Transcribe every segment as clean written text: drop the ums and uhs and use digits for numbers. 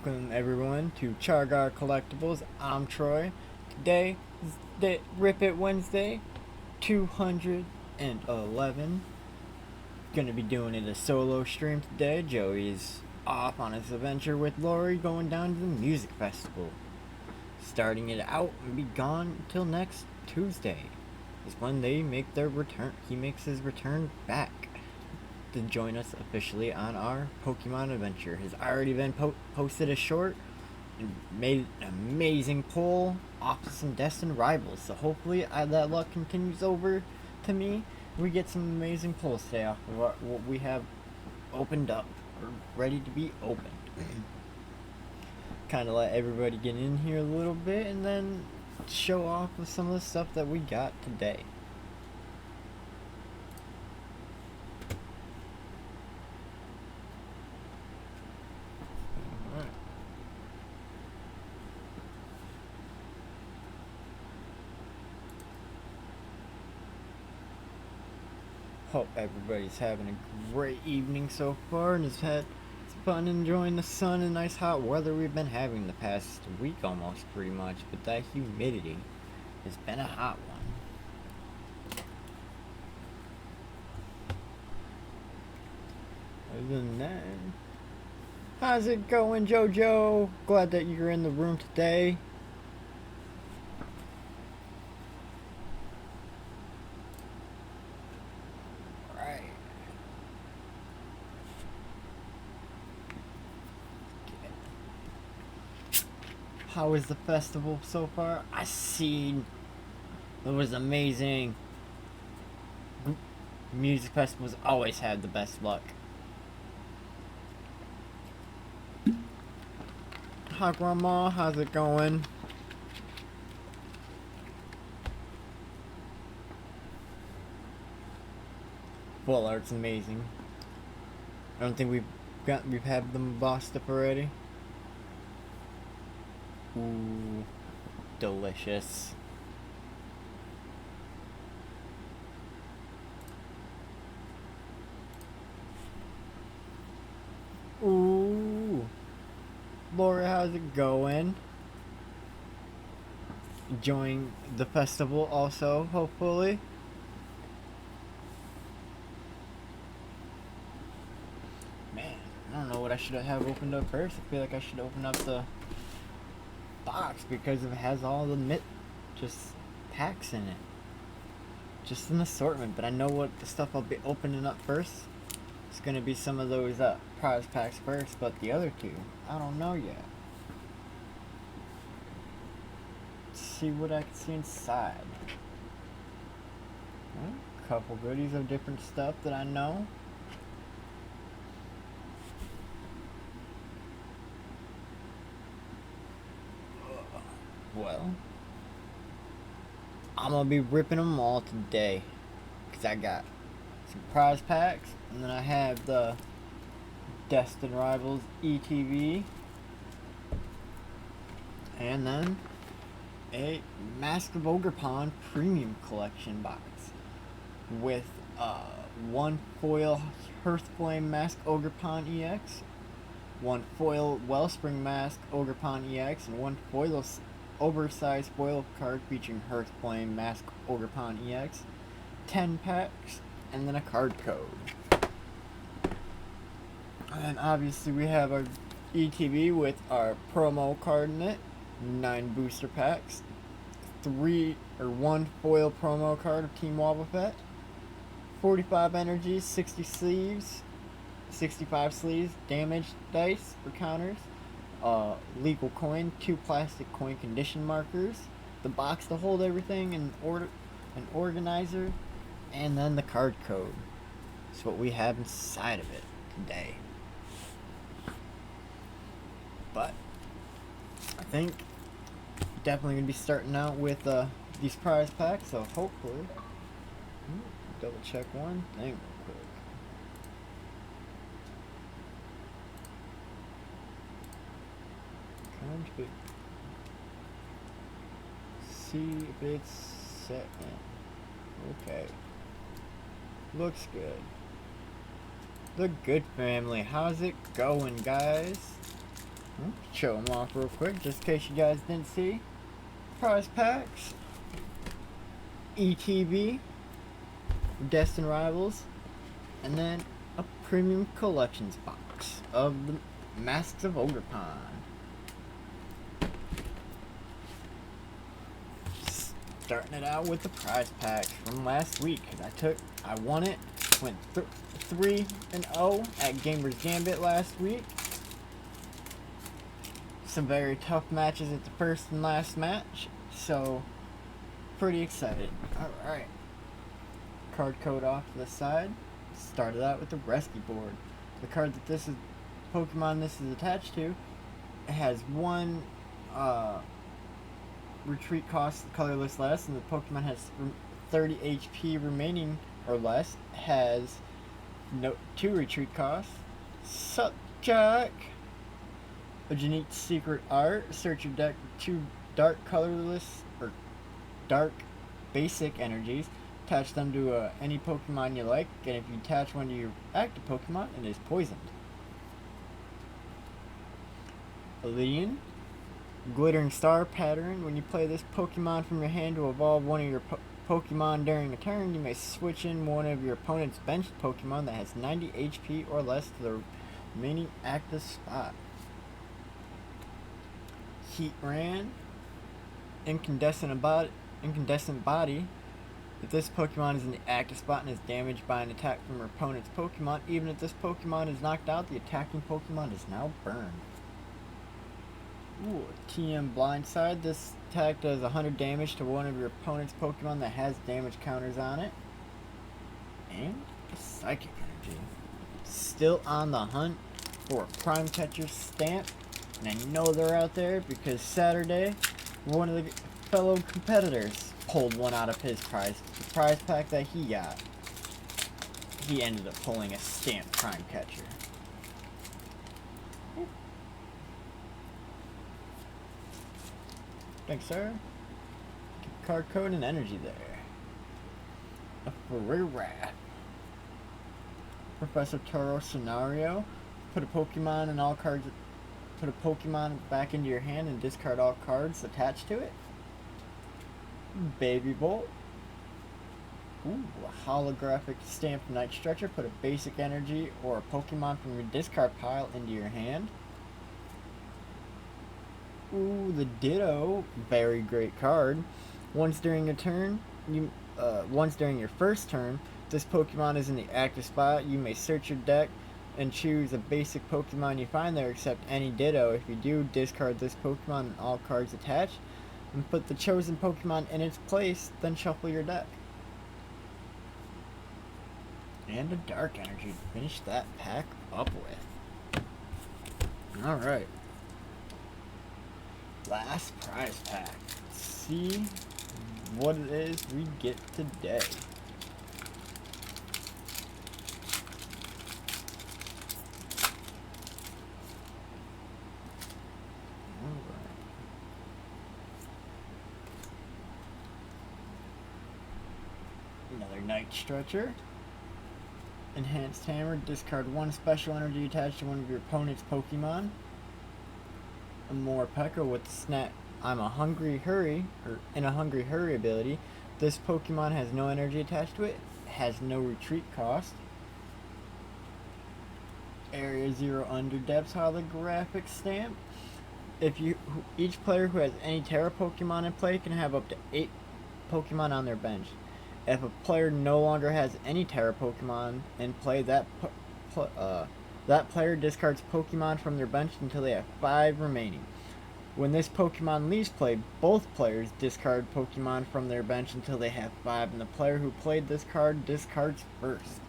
Welcome everyone to Chargar Collectibles. I'm Troy. Today is the Rip It Wednesday 211. Gonna be doing it a solo stream today. Joey's off on his adventure with Lori going down to the music festival. Starting it out and be gone until next Tuesday is when they make their return. He makes his return back to join us officially on our Pokemon adventure. Has already been posted a short and made an amazing pull off of some destined rivals. So hopefully that luck continues over to me. We get some amazing pulls today off of what we have opened up or ready to be opened. Kind of let everybody get in here a little bit and then show off with some of the stuff that we got today. Hope everybody's having a great evening so far and has had fun enjoying the sun and nice hot weather we've been having the past week almost pretty much, but that humidity has been a hot one. Other than that, how's it going, JoJo? Glad that you're in the room today. How was the festival so far? I seen it was amazing. Music festivals always have the best luck. Hi Grandma, how's it going? Full art's amazing. I don't think we've had them bossed up already. Ooh, delicious. Ooh. Laura, how's it going? Enjoying the festival also, hopefully. Man, I don't know what I should have opened up first. I feel like I should open up the box because it has all the just packs in it, just an assortment. But I know what the stuff I'll be opening up first. It's gonna be some of those prize packs first, but the other two I don't know yet. Let's see what I can see inside. A couple goodies of different stuff that I know. Well, I'm gonna be ripping them all today because I got some prize packs, and then I have the Destined Rivals ETV, and then a Mask of Ogerpon Premium Collection box with one foil Hearthflame Mask Ogerpon EX, one foil Wellspring Mask Ogerpon EX, and one foil oversized foil card featuring Hearthflame Mask Ogerpon EX, 10 packs, and then a card code. And obviously we have our ETV with our promo card in it, 9 booster packs, 1 foil promo card of Team Wobbuffet, 45 energies, 60 sleeves, 65 sleeves, damage dice for counters, legal coin, 2 plastic coin condition markers, the box to hold everything, an organizer, and then the card code. That's what we have inside of it today. But I think definitely gonna be starting out with these prize packs, so hopefully double check one thing real quick. See if it's set in. Okay. Looks good. The Good Family, how's it going, guys? Show them off real quick, just in case you guys didn't see. Prize packs, ETB, Destined Rivals, and then a premium collections box of the Masks of Ogerpon. Starting it out with the prize pack from last week. I won it, went 3-0 at Gamers Gambit last week. Some very tough matches at the first and last match, so pretty excited. Alright. Card code off to the side. Started out with the rescue board. The card that this is Pokemon this is attached to, it has one retreat cost colorless less, and the Pokemon has 30 HP remaining or less, has 2 retreat costs. Sup, Jack? A unique secret art. Search your deck for 2 dark colorless or dark basic energies. Attach them to any Pokemon you like, and if you attach one to your active Pokemon, it is poisoned. Alien. Glittering Star pattern. When you play this Pokemon from your hand to evolve one of your Pokemon during a turn, you may switch in one of your opponent's benched Pokemon that has 90 HP or less to the remaining active spot. Heatran. Incandescent body. If this Pokemon is in the active spot and is damaged by an attack from your opponent's Pokemon, even if this Pokemon is knocked out, the attacking Pokemon is now burned. Ooh, TM Blindside. This attack does 100 damage to one of your opponent's Pokemon that has damage counters on it. And Psychic Energy. Still on the hunt for a Prime Catcher stamp. And I know they're out there because Saturday, one of the fellow competitors pulled one out of his prize pack that he got. He ended up pulling a stamped Prime Catcher. Thanks, sir. Card code and energy there. A Ferreira. Professor Taro scenario. Put a Pokemon back into your hand and discard all cards attached to it. Baby Bolt. Ooh, a holographic stamped Night Stretcher. Put a basic energy or a Pokemon from your discard pile into your hand. Ooh, the Ditto. Very great card. Once during your first turn, this Pokemon is in the active spot. You may search your deck and choose a basic Pokemon you find there, except any Ditto. If you do, discard this Pokemon and all cards attached, and put the chosen Pokemon in its place, then shuffle your deck. And a Dark Energy to finish that pack up with. Alright. Last prize pack. Let's see what it is we get today. Another Night Stretcher. Enhanced Hammer. Discard one special energy attached to one of your opponent's Pokemon. A Morpeko with the Snap I'm a Hungry Hurry, or in a Hungry Hurry ability. This Pokemon has no energy attached to it, has no retreat cost. Area 0 Underdepths holographic stamp. Each player who has any Terra Pokemon in play can have up to 8 Pokemon on their bench. If a player no longer has any Terra Pokemon in play, that player discards Pokemon from their bench until they have 5 remaining. When this Pokemon leaves play, both players discard Pokemon from their bench until they have 5, and the player who played this card discards first.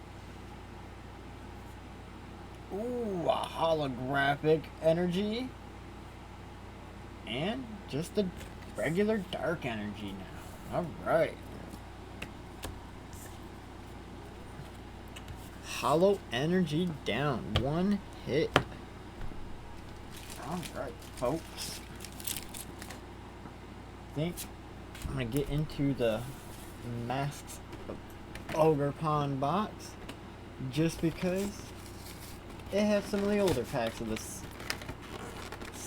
Ooh, a holographic energy. And just a regular Dark Energy now. Alright. Hollow Energy down. 1 hit. Alright, folks. I think I'm going to get into the Masks of Ogerpon box. Just because it has some of the older packs of this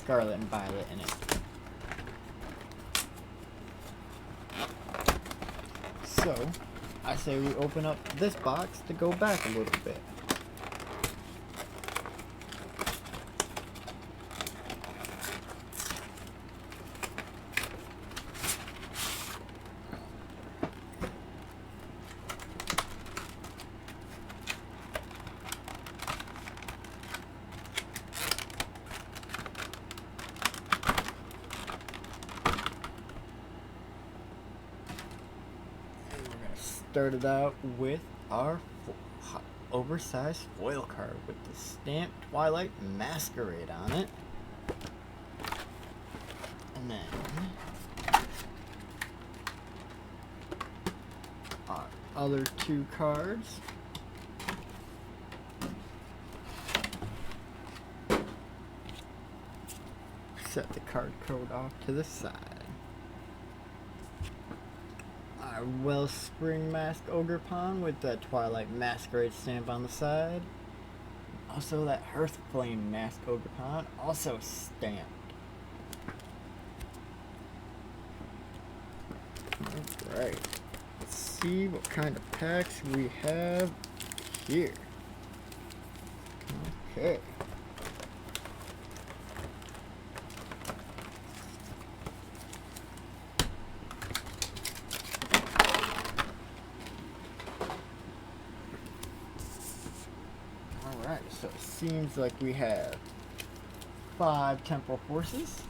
Scarlet and Violet in it. So, I say we open up this box to go back a little bit. Started out with our oversized foil card with the stamped Twilight Masquerade on it. And then our other two cards. Set the card code off to the side. Our Wellspring Mask Ogerpon with that Twilight Masquerade stamp on the side. Also that Hearthflame Mask Ogerpon, also stamped. Alright, let's see what kind of packs we have here. Okay. So it seems like we have 5 Temporal Forces,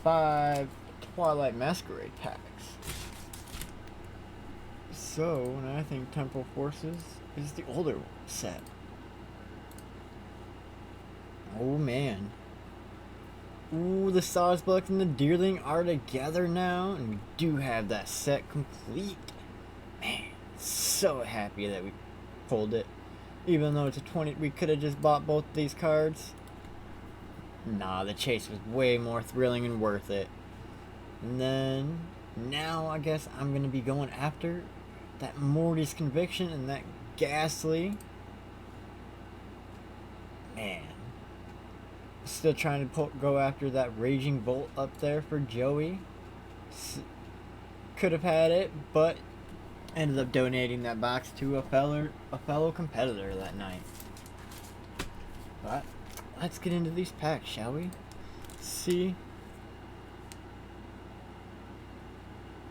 5 Twilight Masquerade packs. So, and I think Temporal Forces is the older set. Oh man. Ooh, the Sawsbuck and the Deerling are together now, and we do have that set complete. Man, so happy that we pulled it. Even though it's a 20, we could have just bought both these cards. Nah, the chase was way more thrilling and worth it. And then, now I guess I'm going to be going after that Morty's Conviction and that Ghastly. Man. Still trying to go after that Raging Bolt up there for Joey. Could have had it, but ended up donating that box to a fellow competitor that night. But let's get into these packs, shall we? See.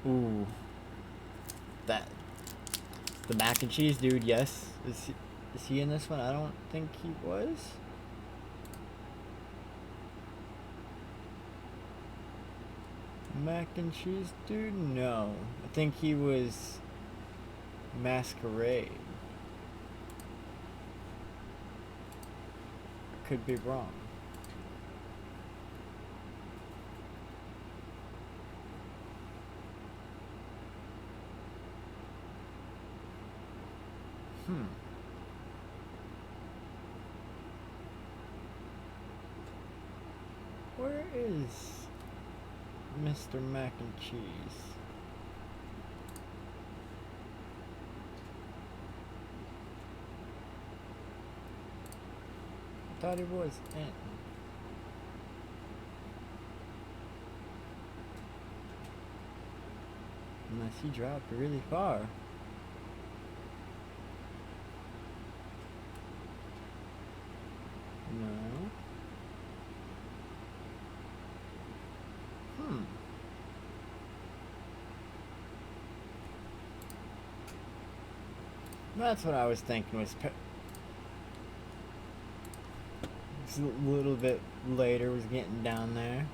Ooh. The mac and cheese dude, yes. Is he in this one? I don't think he was. Mac and cheese dude? No. I think he was Masquerade. Could be wrong. Where is Mr. Mac and Cheese? I thought he was in. Unless he dropped really far. No. That's what I was thinking was it's a little bit later, was getting down there.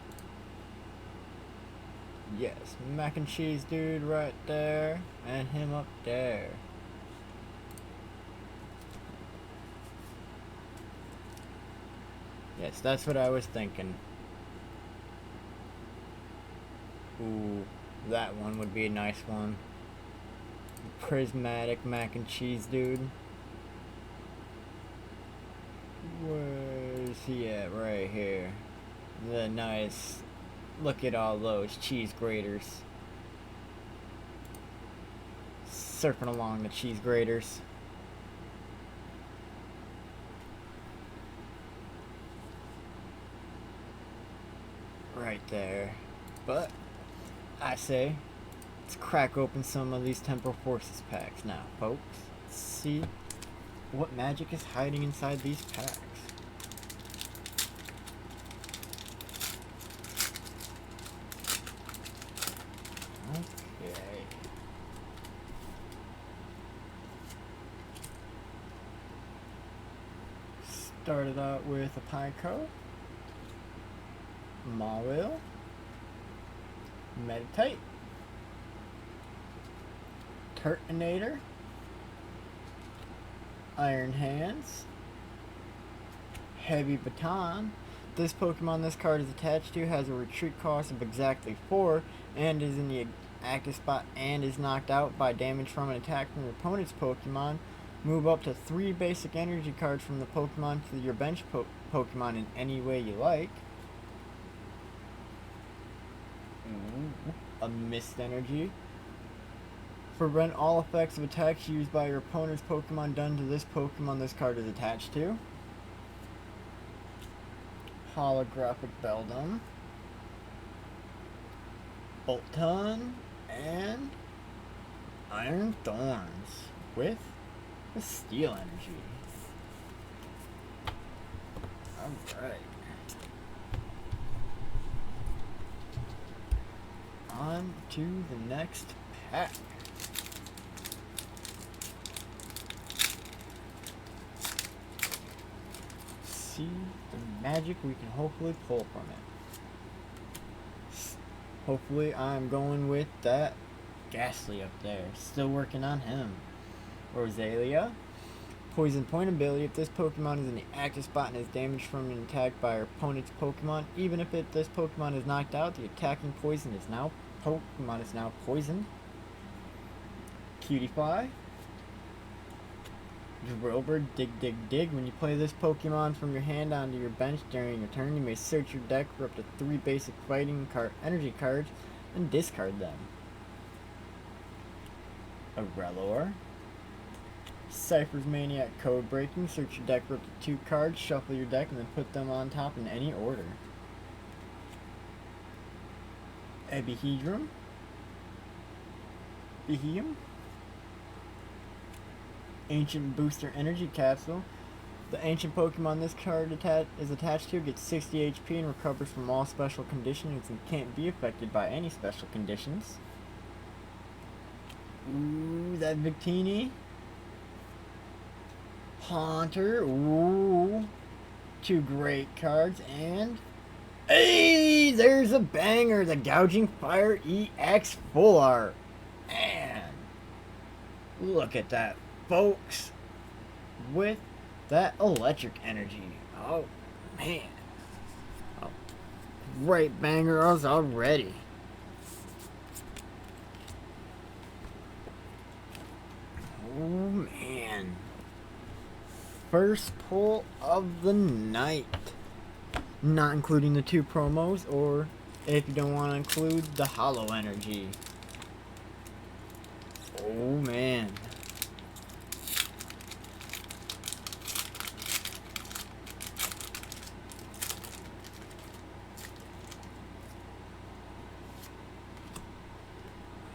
Yes, mac and cheese dude right there, and him up there. Yes, that's what I was thinking. Ooh, that one would be a nice one. Prismatic mac and cheese dude. Where's he at? Right here. The nice. Look at all those cheese graters. Surfing along the cheese graters. right there. But I say, let's crack open some of these Temporal Forces packs now, folks. Let's see what magic is hiding inside these packs. Okay. Started out with a Pineco, Mawill, Meditate, Turtonator, Iron Hands, Heavy Baton. This Pokemon this card is attached to has a retreat cost of exactly 4 and is in the active spot and is knocked out by damage from an attack from your opponent's Pokemon. Move up to 3 basic energy cards from the Pokemon to your bench Pokemon in any way you like. A Mist Energy. Prevent all effects of attacks used by your opponent's Pokemon done to this Pokemon this card is attached to. Holographic Beldum, Bolton, and Iron Thorns with the Steel Energy. Alright. On to the next pack. See the magic we can hopefully pull from it. Hopefully I'm going with that Ghastly up there. Still working on him. Roselia. Poison Point ability. If this Pokemon is in the active spot and is damaged from an attack by your opponent's Pokemon, even if this Pokemon is knocked out, the attacking Pokemon is now poisoned. Cutiefly. Drillbur, dig. When you play this Pokemon from your hand onto your bench during your turn, you may search your deck for up to 3 basic fighting energy cards and discard them. Aurelor. Cypher's Maniac Code Breaking. Search your deck for up to 2 cards, shuffle your deck, and then put them on top in any order. Ebihedrum. Beheum. Ancient Booster Energy Capsule. The ancient Pokemon this card is attached to gets 60 HP and recovers from all special conditions and can't be affected by any special conditions. Ooh, that Victini. Haunter. Ooh. 2 great cards. And hey, there's a banger. The Gouging Fire EX Full Art. Man, look at that, folks, with that electric energy. Oh man, oh, great bangers already. Oh man, first pull of the night, not including the 2 promos, or if you don't want to include the Hollow Energy. Oh man.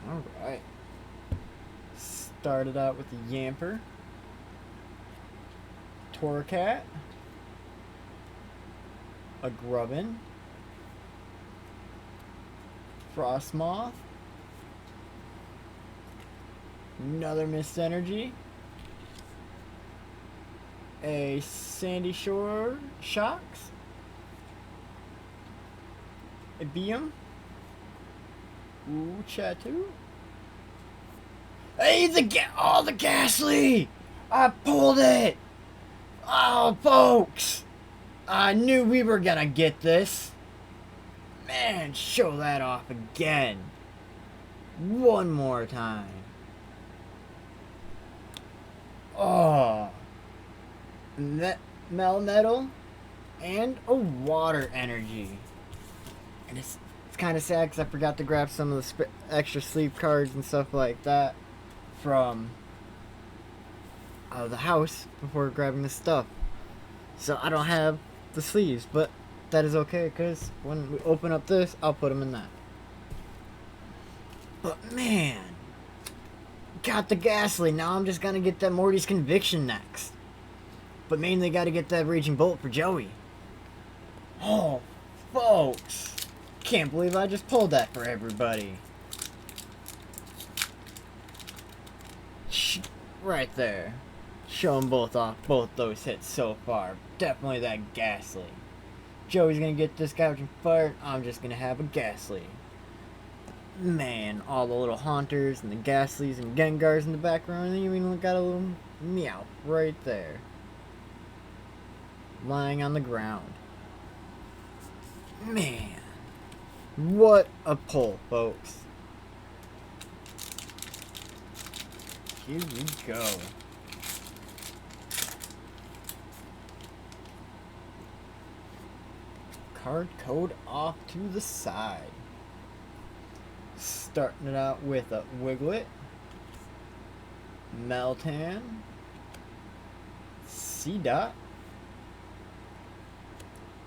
Alright. Started out with the Yamper, Torracat, a Grubbin, Frostmoth, another Mist Energy, a Sandy Shore Shocks, a Beam, ooh, Chatu. Hey, the Ghastly! I pulled it! Oh, folks! I knew we were gonna get this. Man, show that off again. One more time. Oh. Melmetal and a Water Energy. And it's kind of sad because I forgot to grab some of the extra sleeve cards and stuff like that from the house before grabbing this stuff. So I don't have the sleeves, but that is okay, because when we open up this, I'll put them in that. But man, got the Gastly. Now I'm just gonna get that Morty's Conviction next. But mainly gotta get that Raging Bolt for Joey. Oh, folks. Can't believe I just pulled that for everybody. Right there. Show them both off, both those hits so far. Definitely that Gastly. Joey's gonna get this Gouging Fire. I'm just gonna have a Gastly. Man, all the little Haunters and the Gastlys and Gengars in the background. And you even got a little Meow right there. Lying on the ground. Man. What a pull, folks. Here we go. Card code off to the side. Starting it out with a Wiglet, Meltan, Seedot,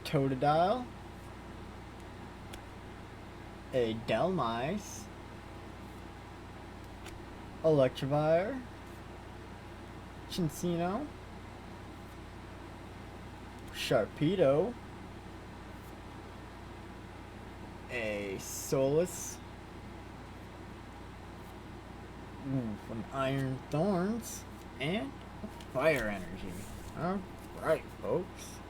Totodile, a Dhelmise, Electivire, Chincino, Sharpedo, a Solus, some Iron Thorns, and a Fire Energy. Alright, folks.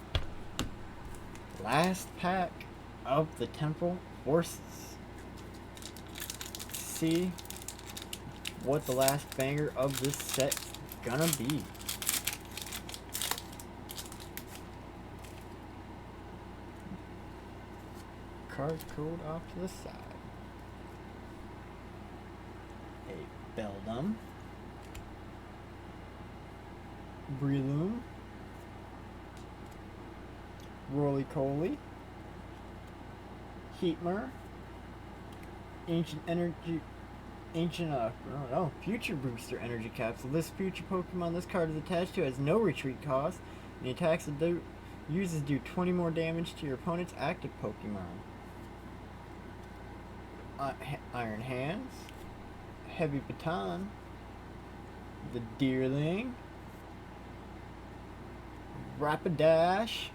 Last pack of the Temporal Forces. See what the last banger of this set is gonna be. Card code off to the side. A Beldum, Breloom, Roly-Poly, Heatmer, Future Booster Energy Capsule. This future Pokemon this card is attached to has no retreat cost, and the attacks it uses do 20 more damage to your opponent's active Pokemon. Iron Hands, Heavy Baton, the Deerling, Rapidash,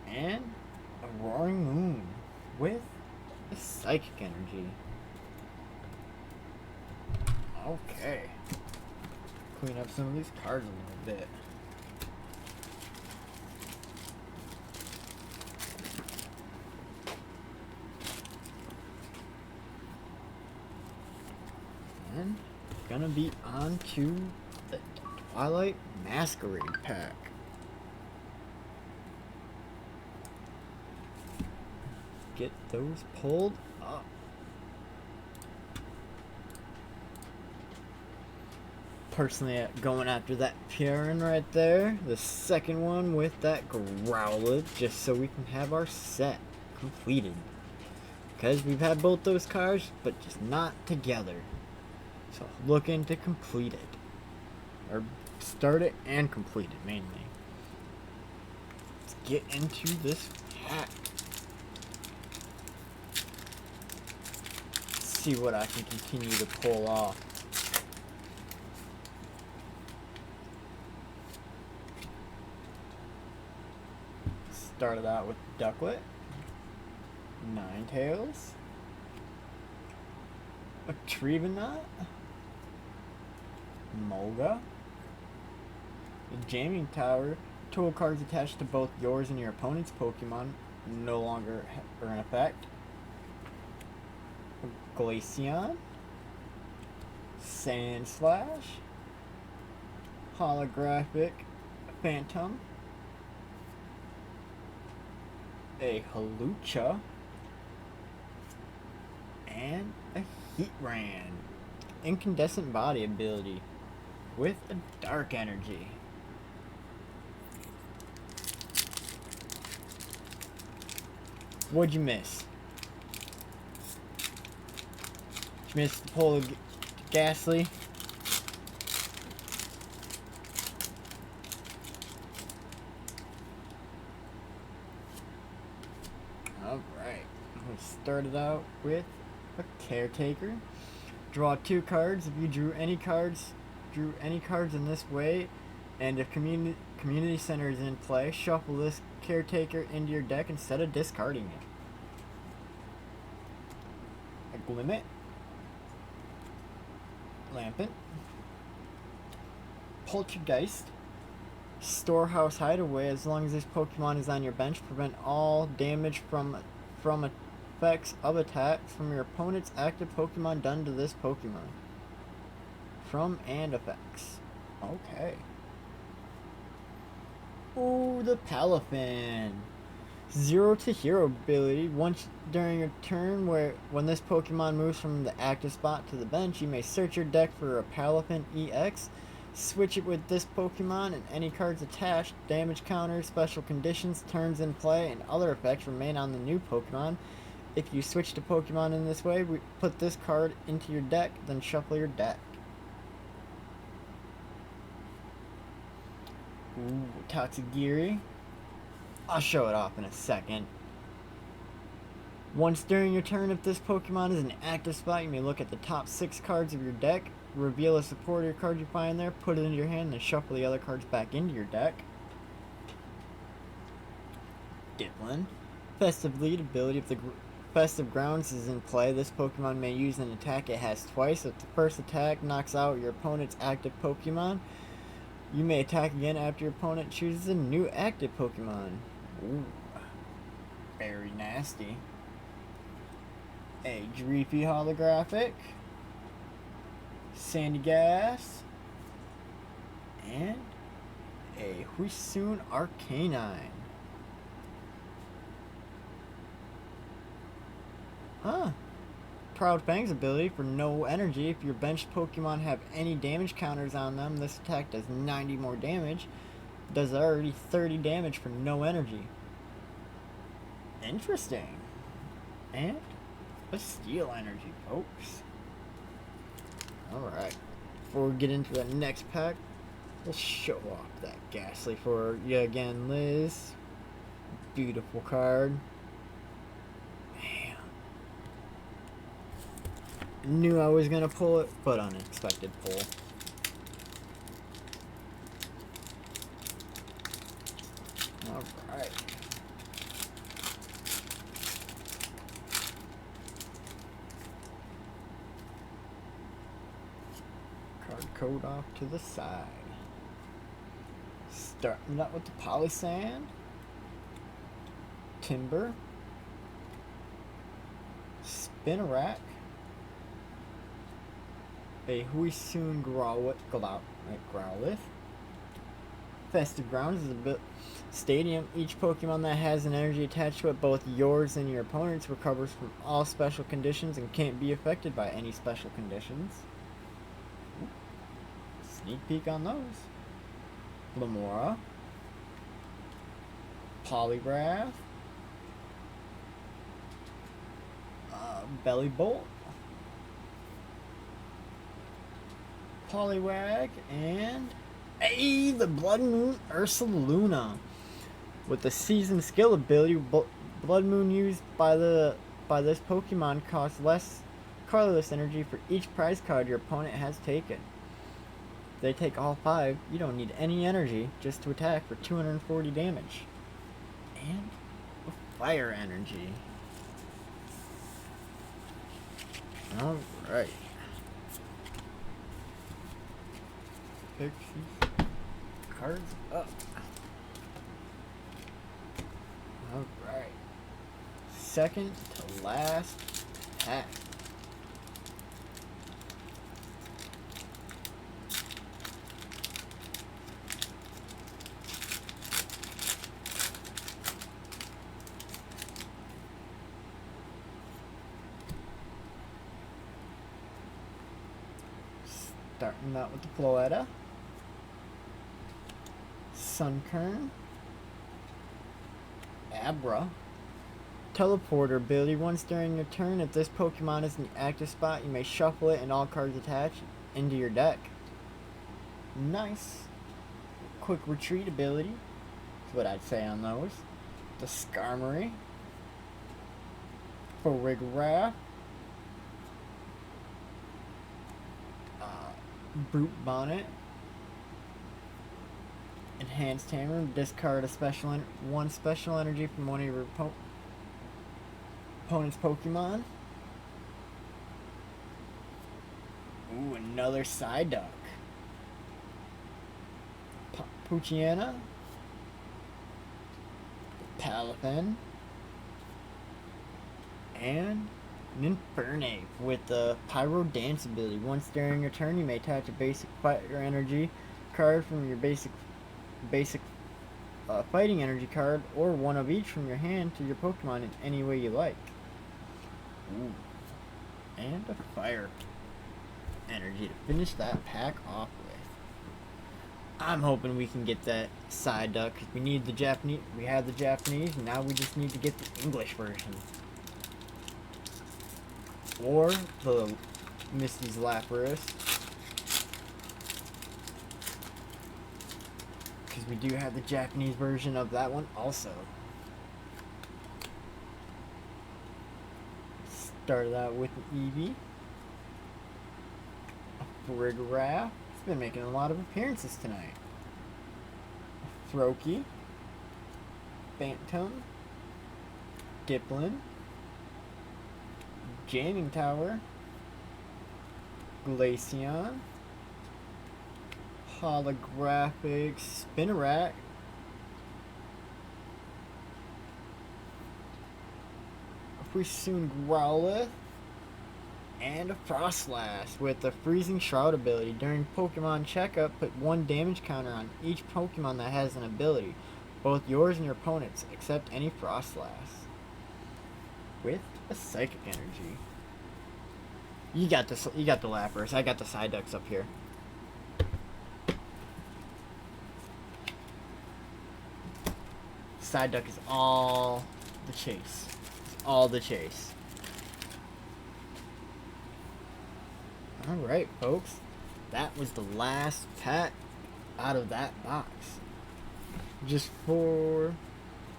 and a Roaring Moon with a Psychic Energy. Okay. Clean up some of these cards a little bit. And gonna be on to the Twilight Masquerade pack. Get those pulled up. Personally, going after that Piran right there. The second one with that Growlithe, just so we can have our set completed. Because we've had both those cards, but just not together. So looking to complete it. Or start it and complete it mainly. Let's get into this pack. See what I can continue to pull off. Started out with Ducklet, Ninetales, a Trevenant, Molga, a Jamming Tower. Tool cards attached to both yours and your opponent's Pokemon no longer are in effect. Glaceon, Sandslash, Holographic Phantom, a Hawlucha, and a Heatran. Incandescent Body ability with a Dark Energy. What'd you miss? Did you miss the pull of Gastly? Alright, we started out with a Caretaker. Draw 2 cards. If you drew any cards in this way, and if community center is in play, shuffle this Caretaker into your deck instead of discarding it. A Glimmet, Lampent, Poltergeist, Storehouse Hideaway. As long as this Pokemon is on your bench, prevent all damage from effects of attacks from your opponent's active Pokemon done to this Pokemon. From and effects. Okay. Ooh, the Palafin. 0 to hero ability. Once during your turn, when this Pokemon moves from the active spot to the bench, you may search your deck for a Palafin EX. Switch it with this Pokemon and any cards attached. Damage counters, special conditions, turns in play, and other effects remain on the new Pokemon. If you switch to Pokemon in this way, put this card into your deck, then shuffle your deck. Ooh, Tatsugiri. I'll show it off in a second. Once during your turn, if this Pokemon is in an active spot, you may look at the top 6 cards of your deck, reveal a supporter card you find there, put it into your hand, and shuffle the other cards back into your deck. Diplin. Festive Lead ability. If the Festive Grounds is in play, this Pokemon may use an attack it has twice. If the first attack knocks out your opponent's active Pokemon, you may attack again after your opponent chooses a new active Pokemon. Ooh, very nasty. A Dreepy Holographic, Sandygast, and a Huisun Arcanine. Huh. Proud Fang's ability for no energy. If your benched Pokemon have any damage counters on them, this attack does 90 more damage. Does already 30 damage for no energy. Interesting. And a Steel Energy, folks. Alright. Before we get into the next pack, we'll show off that Ghastly for you again, Liz. Beautiful card. Knew I was gonna pull it, but unexpected pull. Alright. Card code off to the side. Starting out with the Palossand, Timber, Spinarak, a Huisun Growlithe. Festive Grounds is a stadium. Each Pokemon that has an energy attached to it, both yours and your opponent's, recovers from all special conditions and can't be affected by any special conditions. Sneak peek on those. Lamora, Poliwrath, Bellibolt, Poliwag, and the Blood Moon Ursaluna. With the seasoned skill ability, Blood Moon used by this Pokemon costs less colorless energy for each prize card your opponent has taken. If they take all 5, you don't need any energy just to attack for 240 damage. And a Fire Energy. Alright. Pick these cards up. Alright. Second to last pack. Starting out with the Floetta, Sunkern, Abra. Teleporter ability. Once during your turn, if this Pokemon is in the active spot, you may shuffle it and all cards attached into your deck. Nice. Quick retreat ability. That's what I'd say on those. The Skarmory, Farigiraf, Brute Bonnet, Enhanced Hammer, discard a one special energy from one of your opponent's Pokemon. Ooh, another Psyduck. Poochyena, Palafin, and Ninfernate with the Pyro Dance ability. Once during your turn, you may attach a basic fighter energy card from your basic fighting energy card, or one of each from your hand to your Pokemon in any way you like. Ooh. And a fire energy to finish that pack off with. I'm hoping we can get that Psyduck, because we need the Japanese. We have the Japanese, now we just need to get the English version. Or the Misty's Lapras. Because we do have the Japanese version of that one also. Started out with an Eevee. A Farigiraf. It's been making a lot of appearances tonight. A Throaky. Phantom. Dipplin. Jamming Tower. Glaceon. Holographic Spinarak. A Freesoon Growlithe. And a Frostlass with the Freezing Shroud ability. During Pokemon Checkup, put one damage counter on each Pokemon that has an ability, both yours and your opponent's, except any Frostlass. With a Psychic Energy. You got the Lapras. I got the Psyducks up here. Psyduck is all the chase. It's all the chase. Alright, folks. That was the last pack out of that box. Just for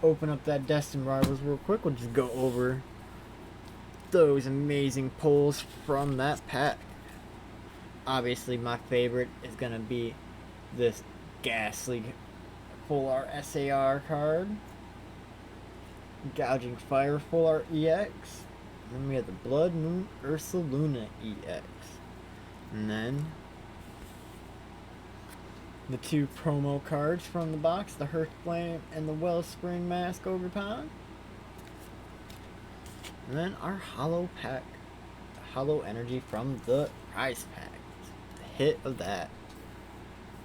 open up that Destined Rivals real quick, we'll just go over those amazing pulls from that pack. Obviously, my favorite is going to be this Ghastly Full Art SAR card. Gouging Fire Full Art EX. And then we have the Blood Moon Ursaluna EX. And then the two promo cards from the box, the Hearthflame and the Wellspring Mask Ogerpon. And then our Hollow Pack, Hollow Energy from the Prize Pack. The hit of that.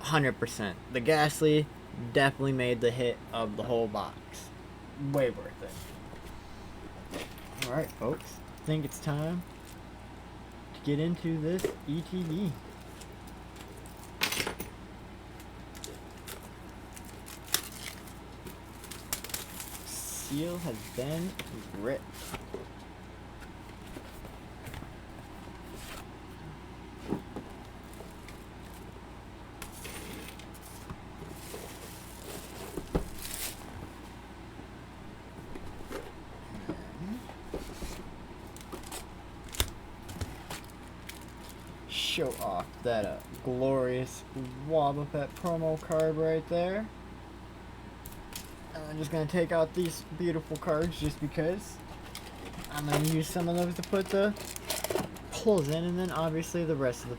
100%. The Ghastly definitely made the hit of the whole box. Way worth it. Alright, folks. I think it's time to get into this ETB. Seal has been ripped. Show off that glorious Wobbuffet promo card right there. And I'm just going to take out these beautiful cards just because I'm going to use some of those to put the pulls in, and then obviously the rest of the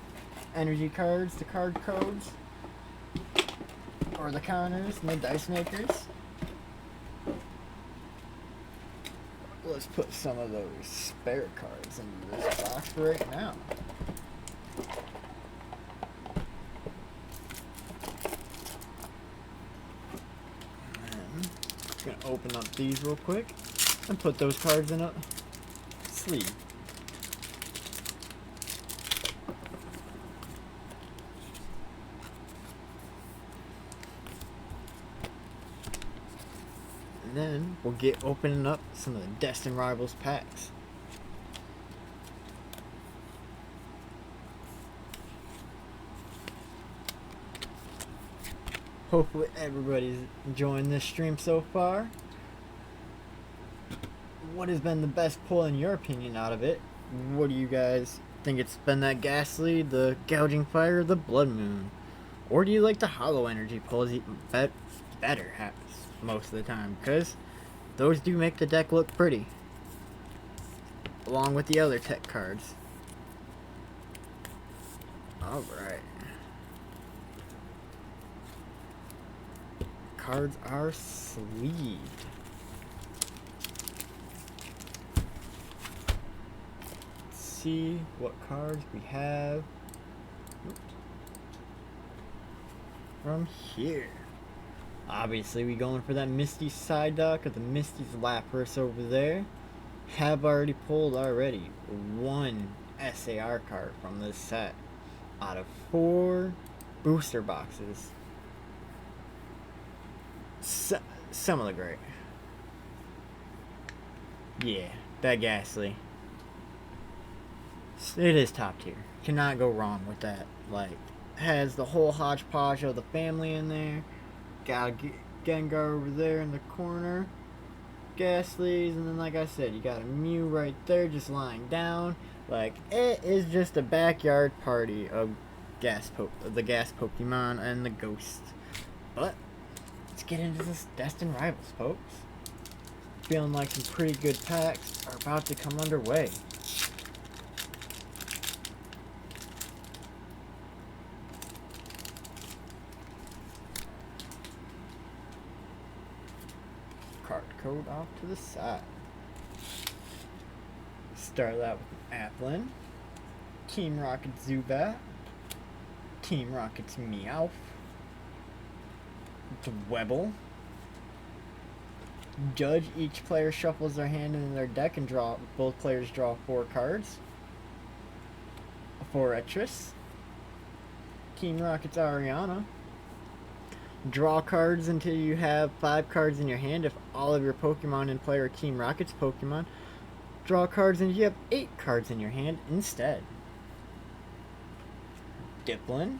energy cards, the card codes, or the counters and the dice makers. Let's put some of those spare cards into this box right now. Gonna open up these real quick and put those cards in a sleeve. And then we'll get opening up some of the Destined Rivals packs. Hopefully everybody's enjoying this stream so far. what has been the best pull in your opinion out of it? What do you guys think it's been, that Ghastly, the Gouging Fire, the Blood Moon? Or do you like the Hollow Energy pulls better most of the time? Because those do make the deck look pretty, along with the other tech cards. Alright. Cards are sleeved. Let's see what cards we have from here. Obviously, we going for that Misty Psyduck or the Misty's Lapras over there. Have already pulled one SAR card from this set out of 4 booster boxes. Some of the great. Yeah, that Ghastly. It is top tier. Cannot go wrong with that. Like, has the whole hodgepodge of the family in there. Got a Gengar over there in the corner. Ghastlies, and then like I said, you got a Mew right there just lying down. Like, it is just a backyard party of the gas Pokemon and the Ghost. But let's get into this Destined Rivals, folks. Feeling like some pretty good packs are about to come underway. Card code off to the side. Start out with Applin, Team Rocket Zubat, Team Rocket's Meowth, Dwebble. Judge, each player shuffles their hand in their deck and both players draw 4 cards. Forretress, Team Rocket's Ariana. Draw cards until you have 5 cards in your hand. If all of your Pokemon in play are Team Rocket's Pokemon, draw cards until you have 8 cards in your hand instead. Dipplin,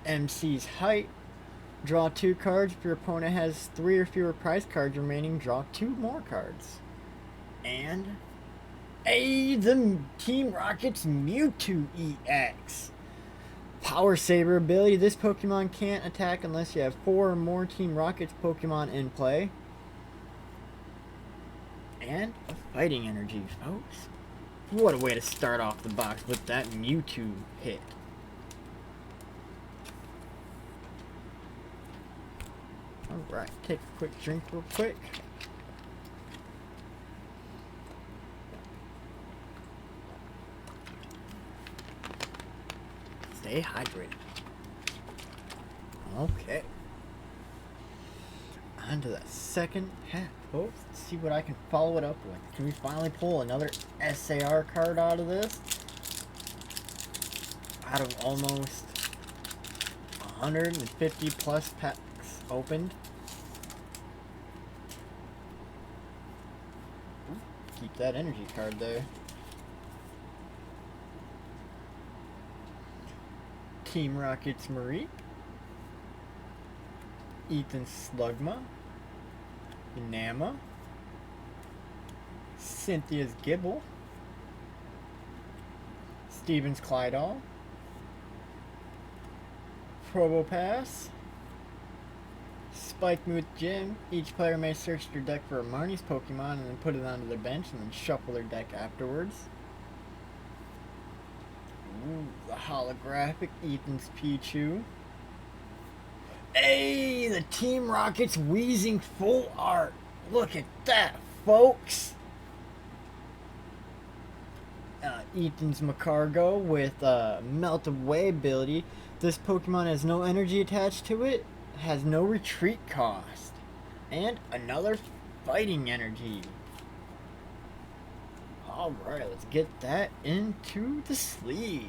MC's Height. Draw 2 cards. If your opponent has 3 or fewer prize cards remaining, draw 2 more cards. And the Team Rocket's Mewtwo EX. Power Saber ability. This Pokemon can't attack unless you have 4 or more Team Rocket's Pokemon in play. And a Fighting Energy, folks. What a way to start off the box with that Mewtwo hit. Alright, take a quick drink real quick. Stay hydrated. Okay. On to the second pack, folks. Let's see what I can follow it up with. Can we finally pull another SAR card out of this? Out of almost 150 plus packs opened. Keep that energy card there. Team Rocket's Marie, Ethan's Slugma, Yanama, Cynthia's Gibble, Steven's Clydall, Probopass, Spikemuth Gym. Each player may search their deck for a Marnie's Pokemon and then put it onto their bench and then shuffle their deck afterwards. Ooh, the holographic Ethan's Pichu. Hey, the Team Rocket's Wheezing full art. Look at that, folks. Ethan's Macargo with Melt Away ability. This Pokemon has no energy attached to it, has no retreat cost, and another Fighting Energy. Alright, let's get that into the sleeve.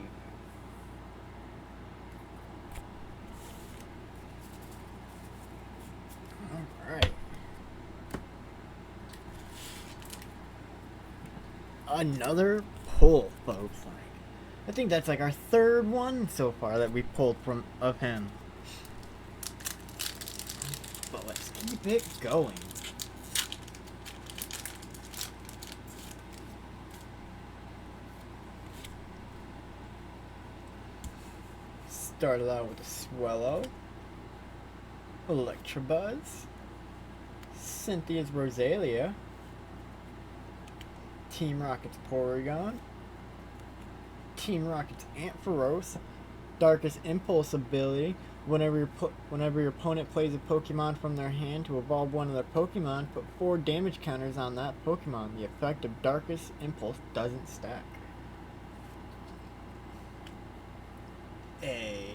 Alright. Another pull, folks. I think that's like our 3rd one so far that we pulled of him. But let's keep it going. Started out with a Swellow, Electabuzz, Cynthia's Rosalia, Team Rocket's Porygon, Team Rocket's Ampharos, Darkest Impulse ability. Whenever your opponent plays a Pokemon from their hand to evolve one of their Pokemon, put 4 damage counters on that Pokemon. The effect of Darkest Impulse doesn't stack. A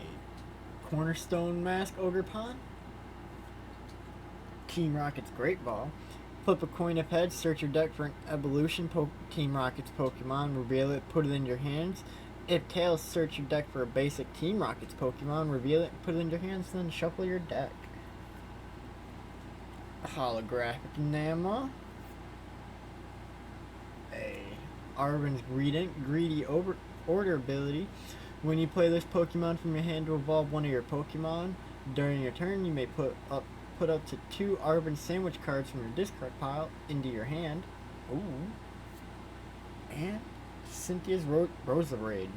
Cornerstone Mask Ogerpon, Team Rocket's Great Ball. Flip a coin of heads, search your deck for an evolution Team Rocket's Pokemon, reveal it, put it in your hands. If tails, search your deck for a basic Team Rocket's Pokemon, reveal it, put it in your hands, then shuffle your deck. A Holographic Nama. A Arven's Greedy Order ability. When you play this Pokemon from your hand to evolve one of your Pokemon, during your turn you may put up to 2 Arven Sandwich cards from your discard pile into your hand. Ooh. And Cynthia's Roserade.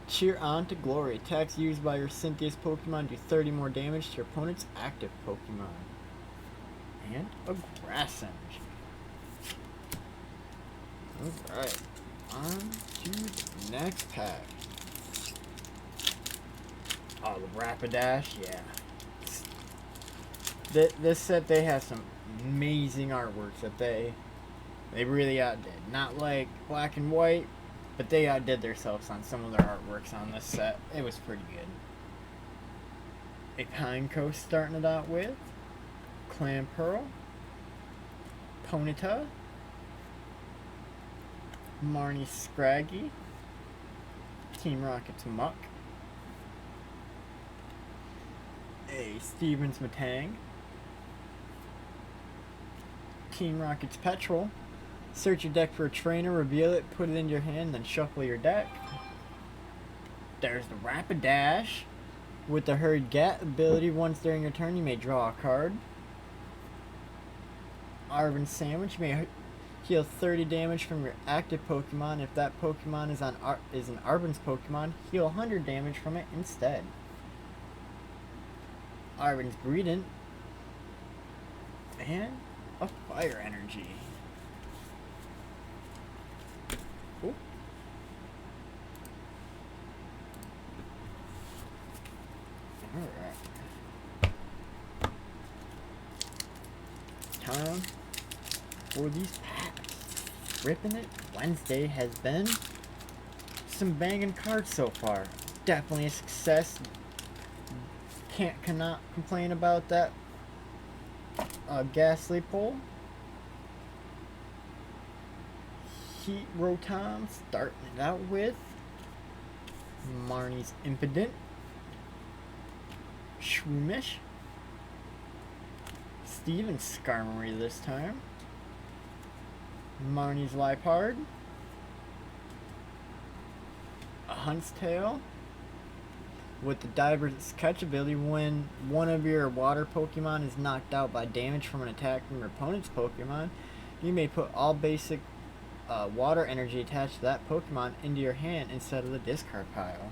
Cheer on to glory. Attacks used by your Cynthia's Pokemon do 30 more damage to your opponent's active Pokemon. And a Grass Energy. Alright. On to the next pack. Oh, the Rapidash, yeah. This set, they have some amazing artworks that they really outdid. Not like Black and White, but they outdid themselves on some of their artworks on this set. It was pretty good. A Pineco starting it out with. Clamperl. Ponyta. Marnie Scraggy. Team Rocket's Muck. A Stevens Matang. Team Rocket's Petrol. Search your deck for a trainer, reveal it, put it into your hand, then shuffle your deck. There's the Rapidash. With the Herd Gat ability, once during your turn you may draw a card. Arven Sandwich, you may heal 30 damage from your active Pokemon. If that Pokemon is an Arven's Pokemon, heal 100 damage from it instead. Arven's Greedent. And a Fire Energy. Ooh. Alright. Time for these packs. Ripping it Wednesday has been some banging cards so far. Definitely a success. Cannot complain about that. Ghastly Pull. Heat Rotom starting it out with. Marnie's Impidimp. Shroomish. Steven's Skarmory this time. Marnie's Liepard. A Huntstail. With the Diver's Catch ability, when one of your water Pokemon is knocked out by damage from an attack from your opponent's Pokemon, you may put all basic water energy attached to that Pokemon into your hand instead of the discard pile.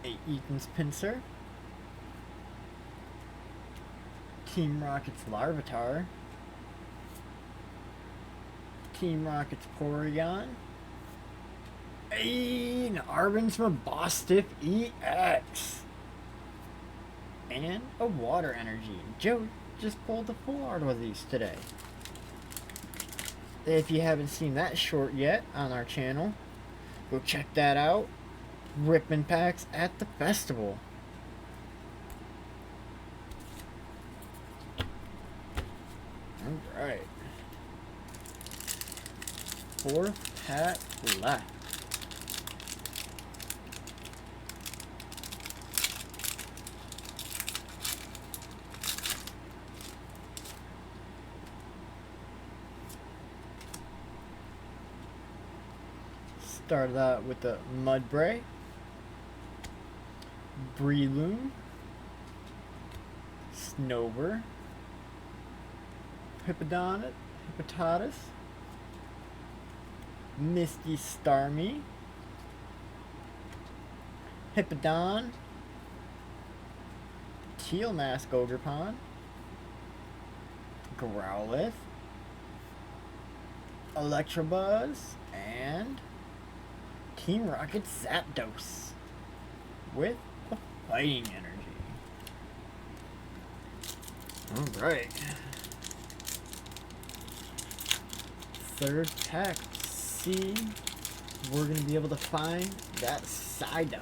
A Eaton's Pinsir. Team Rocket's Larvitar. Team Rocket's Porygon. An Arven's Mabostiff EX. And a Water Energy. Joe just pulled the full art of these today. If you haven't seen that short yet on our channel, go check that out. Ripping packs at the festival. Alright. 4th pack left. Started out with the Mudbray, Breloom, Snover, Hippopotamus, Misty Starmie, Hippowdon, Teal Mask Ogerpon, Growlithe, Electabuzz, and Team Rocket Zapdos with a fighting energy. Alright. Third pack. See, we're going to be able to find that Psyduck.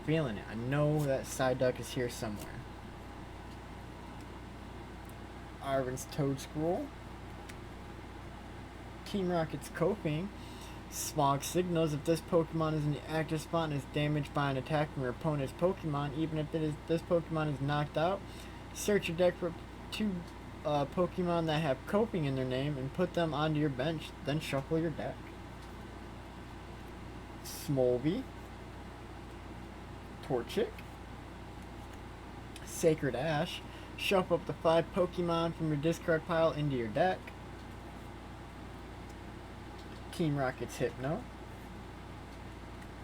Feeling it. I know that Psyduck is here somewhere. Arven's Toedscruel. Team Rocket's Coping. Smog signals if this Pokemon is in the active spot and is damaged by an attack from your opponent's Pokemon, even if this Pokemon is knocked out. Search your deck for 2 Pokemon that have Coping in their name and put them onto your bench, then shuffle your deck. Smolby, Torchic, Sacred Ash. Shuffle up to 5 Pokemon from your discard pile into your deck. Team Rocket's Hypno,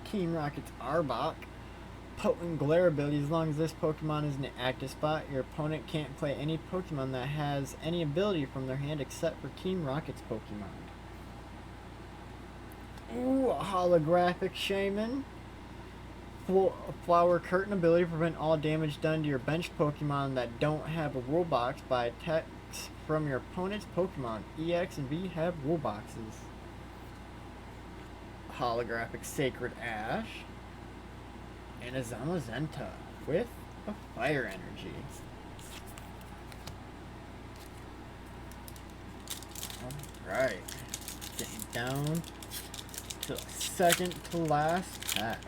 Team Rocket's Arbok. Potent Glare ability. As long as this Pokemon is in the active spot, your opponent can't play any Pokemon that has any ability from their hand except for Team Rocket's Pokemon. Ooh, a holographic Shaman. Flower Curtain ability to prevent all damage done to your bench Pokemon that don't have a rule box by attacks from your opponent's Pokemon. EX and V have rule boxes. Holographic Sacred Ash. And a Zamazenta with a fire energy. Alright. Getting down to the second to last pack.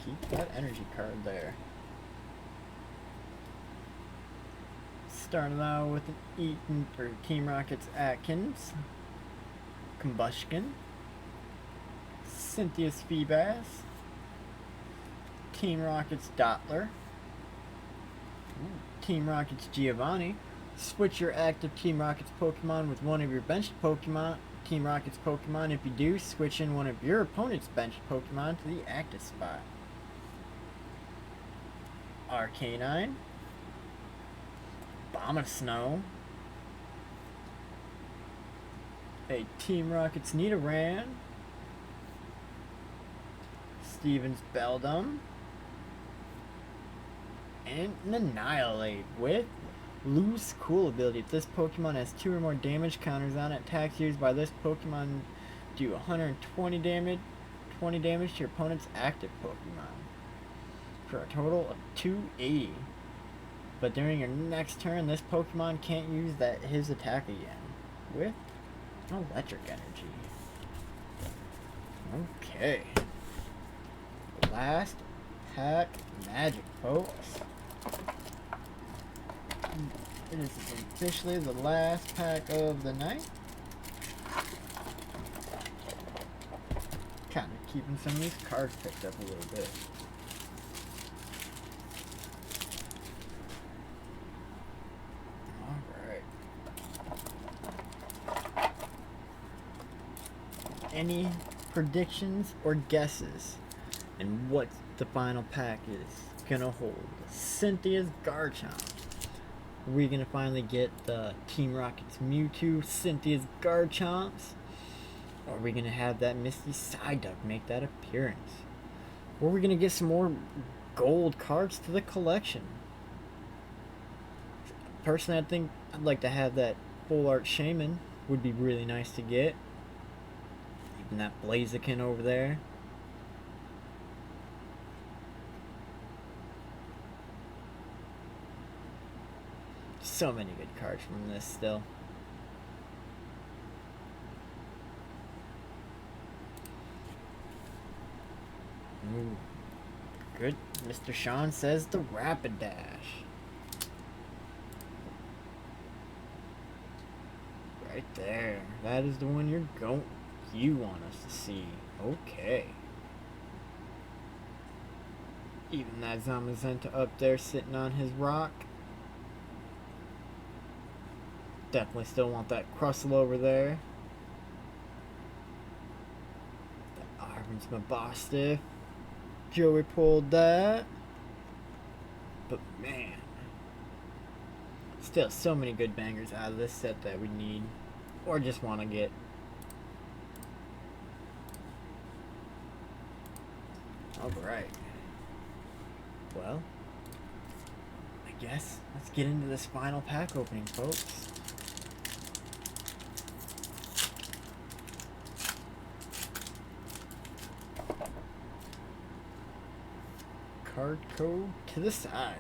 Keep that energy card there. Starting out with an Team Rocket's Atkins, Combustion, Cynthia's Feebas, Team Rocket's Dottler, Team Rocket's Giovanni. Switch your active Team Rocket's Pokemon with one of your benched Pokemon, Team Rocket's Pokemon. If you do, switch in one of your opponent's benched Pokemon to the active spot. Arcanine, Abomasnow, a Team Rocket's Nidoran, Steven's Beldum, and an Annihilate with Loose Cool ability. If this Pokemon has 2 or more damage counters on it, attacks used by this Pokemon do 120 damage, 20 damage to your opponent's active Pokemon, for a total of 280. But during your next turn, this Pokemon can't use his attack again with electric energy. Okay. Last pack magic, folks. It is officially the last pack of the night. Kind of keeping some of these cards picked up a little bit. Any predictions or guesses and what the final pack is gonna hold? Cynthia's Garchomp. Are we gonna finally get the Team Rocket's Mewtwo, Cynthia's Garchomps? Or are we gonna have that Misty Psyduck make that appearance? Or are we gonna get some more gold cards to the collection? Personally, I think I'd like to have that full art Shaman. Would be really nice to get. And that Blaziken over there. So many good cards from this still. Ooh. Good. Mr. Sean says the Rapidash. Right there. That is the one you want us to see. Okay. Even that Zamazenta up there sitting on his rock. Definitely still want that Crustle over there. Arvin's Mabostiff. Joey pulled that. But man, still so many good bangers out of this set that we need or just want to get. Alright. Well, I guess let's get into this final pack opening, folks. Card code to the side.